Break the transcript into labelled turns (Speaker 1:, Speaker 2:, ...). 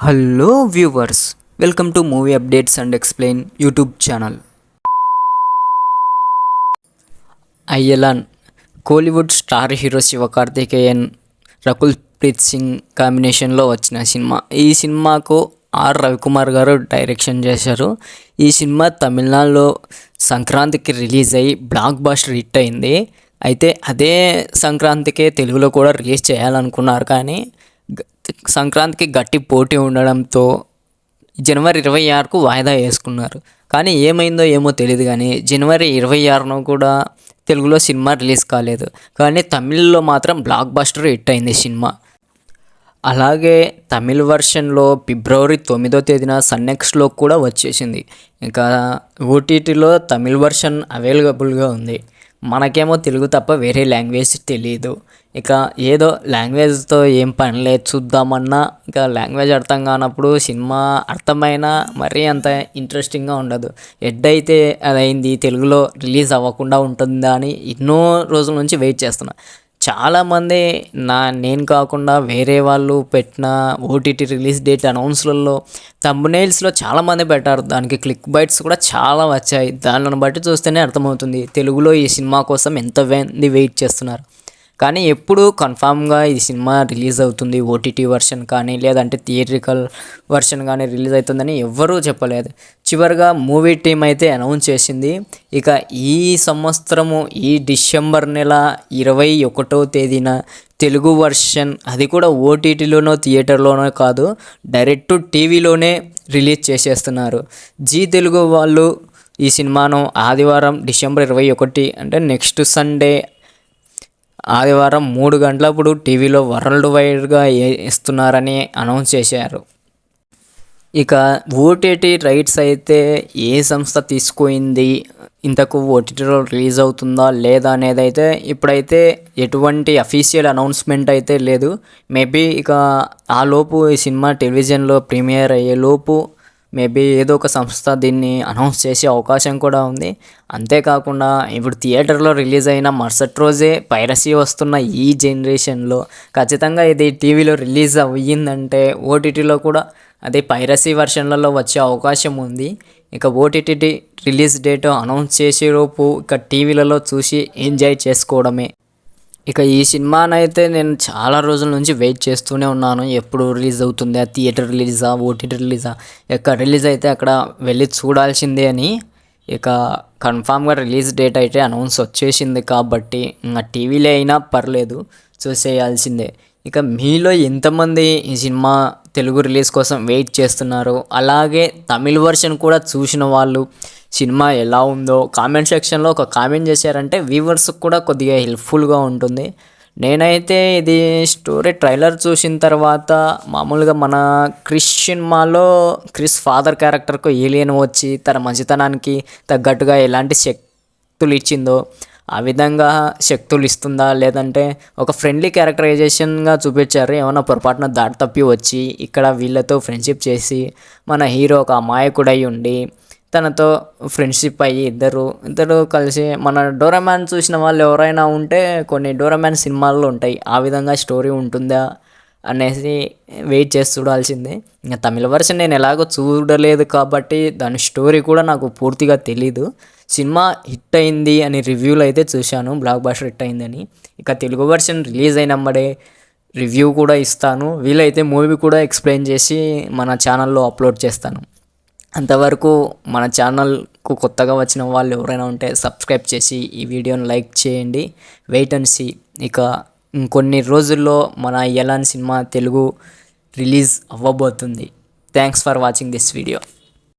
Speaker 1: Hello viewers, welcome to movie updates and explain YouTube channel. Ayalaan Kollywood star hero Sivakarthikeyan, Rakul Preet Singh కాంబినేషన్లో వచ్చిన cinema. ఈ సినిమాకు are Ravikumar గారు డైరెక్షన్ చేశారు. ఈ సినిమా తమిళనాడులో సంక్రాంతికి రిలీజ్ అయ్యి బ్లాక్ బస్టర్ హిట్ అయింది. అయితే అదే సంక్రాంతికే తెలుగులో కూడా రిలీజ్ చేయాలనుకున్నారు, కానీ సంక్రాంతికి గట్టి పోటీ ఉండడంతో జనవరి 26కు వాయిదా వేసుకున్నారు. కానీ ఏమైందో ఏమో తెలియదు, కానీ జనవరి 26న కూడా తెలుగులో సినిమా రిలీజ్ కాలేదు. కానీ తమిళ్లో మాత్రం బ్లాక్ బస్టర్ హిట్ అయింది సినిమా. అలాగే తమిళ్ వర్షన్లో ఫిబ్రవరి 9వ తేదీన సన్నెక్స్లో కూడా వచ్చేసింది. ఇంకా ఓటీటీలో తమిళ్ వర్షన్ అవైలబుల్గా ఉంది. మనకేమో తెలుగు తప్ప వేరే లాంగ్వేజ్ తెలియదు. ఇక ఏదో లాంగ్వేజ్తో ఏం పని లేదు, చూద్దామన్నా ఇంకా లాంగ్వేజ్ అర్థం కానప్పుడు సినిమా అర్థమైనా మరీ అంత ఇంట్రెస్టింగ్గా ఉండదు. ఎడ్డైతే అదైంది, తెలుగులో రిలీజ్ అవ్వకుండా ఉంటుందా అని ఎన్నో రోజుల నుంచి వెయిట్ చేస్తున్నా. చాలామంది నేను కాకుండా వేరే వాళ్ళు పెట్టిన ఓటీటీ రిలీజ్ డేట్ అనౌన్స్లలో థంబ్నెయిల్స్లో చాలామంది పెట్టారు. దానికి క్లిక్ బైట్స్ కూడా చాలా వచ్చాయి. దానిని బట్టి చూస్తేనే అర్థమవుతుంది తెలుగులో ఈ సినిమా కోసం ఎంతమంది వెయిట్ చేస్తున్నారు. కానీ ఎప్పుడు కన్ఫామ్గా ఈ సినిమా రిలీజ్ అవుతుంది, ఓటీటీ వర్షన్ కానీ లేదంటే థియేట్రికల్ వర్షన్ కానీ రిలీజ్ అవుతుందని ఎవ్వరూ చెప్పలేదు. చివరిగా మూవీ టీం అయితే అనౌన్స్ చేసింది. ఇక ఈ సంవత్సరము ఈ డిసెంబర్ నెల 21వ తేదీన తెలుగు వర్షన్, అది కూడా ఓటీటీలోనో థియేటర్లోనో కాదు, డైరెక్ట్ టీవీలోనే రిలీజ్ చేసేస్తున్నారు. జీ తెలుగు వాళ్ళు ఈ సినిమాను ఆదివారం డిసెంబర్ 21 అంటే నెక్స్ట్ సండే ఆదివారం 3 గంటలప్పుడు టీవీలో వరల్డ్ వైడ్గా ఇస్తున్నారని అనౌన్స్ చేశారు. ఇక ఓటీటీ రైట్స్ అయితే ఏ సంస్థ తీసుకుంది, ఇంతకు ఓటీటీలో రిలీజ్ అవుతుందా లేదా అనేది అయితే ఇప్పుడైతే ఎటువంటి అఫీషియల్ అనౌన్స్మెంట్ అయితే లేదు. మేబీ ఇక ఆ లోపు ఈ సినిమా టెలివిజన్లో ప్రీమియర్ అయ్యేలోపు మేబీ ఏదో ఒక సంస్థ దీన్ని అనౌన్స్ చేసే అవకాశం కూడా ఉంది. అంతేకాకుండా ఇప్పుడు థియేటర్లో రిలీజ్ అయిన మరుసటి రోజే పైరసీ వస్తున్న ఈ జనరేషన్లో ఖచ్చితంగా ఇది టీవీలో రిలీజ్ అయ్యిందంటే ఓటీటీలో కూడా అదే పైరసీ వర్షన్లలో వచ్చే అవకాశం ఉంది. ఇక ఓటీటీ రిలీజ్ డేట్ అనౌన్స్ చేసేలోపు ఇక టీవీలలో చూసి ఎంజాయ్ చేసుకోవడమే. ఇక ఈ సినిమానైతే నేను చాలా రోజుల నుంచి వెయిట్ చేస్తూనే ఉన్నాను. ఎప్పుడు రిలీజ్ అవుతుందా, థియేటర్ రిలీజా, ఓటీటీ రిలీజా, ఎక్కడ రిలీజ్ అయితే అక్కడ వెళ్ళి చూడాల్సిందే అని. ఇక కన్ఫామ్గా రిలీజ్ డేట్ అయితే అనౌన్స్ వచ్చేసింది కాబట్టి ఇంకా టీవీలో అయినా పర్లేదు, చూసేయాల్సిందే. ఇక మీలో ఎంతమంది ఈ సినిమా తెలుగు రిలీజ్ కోసం వెయిట్ చేస్తున్నారు, అలాగే తమిళ్ వర్షన్ కూడా చూసిన వాళ్ళు సినిమా ఎలా ఉందో కామెంట్ సెక్షన్లో ఒక కామెంట్ చేశారంటే వ్యూవర్స్కి కూడా కొద్దిగా హెల్ప్ఫుల్గా ఉంటుంది. నేనైతే ఇది స్టోరీ ట్రైలర్ చూసిన తర్వాత మామూలుగా మన క్రిష్ సినిమాలో క్రిష్ ఫాదర్ క్యారెక్టర్కు ఏలియన్ వచ్చి తన మంచితనానికి తగ్గట్టుగా ఎలాంటి శక్తులు ఇచ్చిందో ఆ విధంగా శక్తులు ఇస్తుందా, లేదంటే ఒక ఫ్రెండ్లీ క్యారెక్టరైజేషన్గా చూపించారు. ఏమన్నా పొరపాటున దాడి తప్పి వచ్చి ఇక్కడ వీళ్ళతో ఫ్రెండ్షిప్ చేసి మన హీరో ఒక అమాయకుడై ఉండి తనతో ఫ్రెండ్షిప్ అయ్యి ఇద్దరు కలిసి మన డోరామ్యాన్ చూసిన వాళ్ళు ఎవరైనా ఉంటే కొన్ని డోరామ్యాన్ సినిమాల్లో ఉంటాయి, ఆ విధంగా స్టోరీ ఉంటుందా అనేసి వెయిట్ చేసి చూడాల్సిందే. ఇంకా తమిళ వర్షన్ నేను ఎలాగో చూడలేదు కాబట్టి దాని స్టోరీ కూడా నాకు పూర్తిగా తెలీదు. సినిమా హిట్ అయింది అని రివ్యూలు అయితే చూశాను, బ్లాక్ బస్టర్ హిట్ అయిందని. ఇక తెలుగు వర్షన్ రిలీజ్ అయినమ్మడే రివ్యూ కూడా ఇస్తాను, వీలైతే మూవీ కూడా ఎక్స్ప్లెయిన్ చేసి మన ఛానల్లో అప్లోడ్ చేస్తాను. అంతవరకు మన ఛానల్కు కొత్తగా వచ్చిన వాళ్ళు ఎవరైనా ఉంటే సబ్స్క్రైబ్ చేసి ఈ వీడియోని లైక్ చేయండి. Wait and see. ఇక ఇంకొన్ని రోజుల్లో మన అయ్యలాన్ సినిమా తెలుగు రిలీజ్ అవ్వబోతుంది. Thanks for watching this video.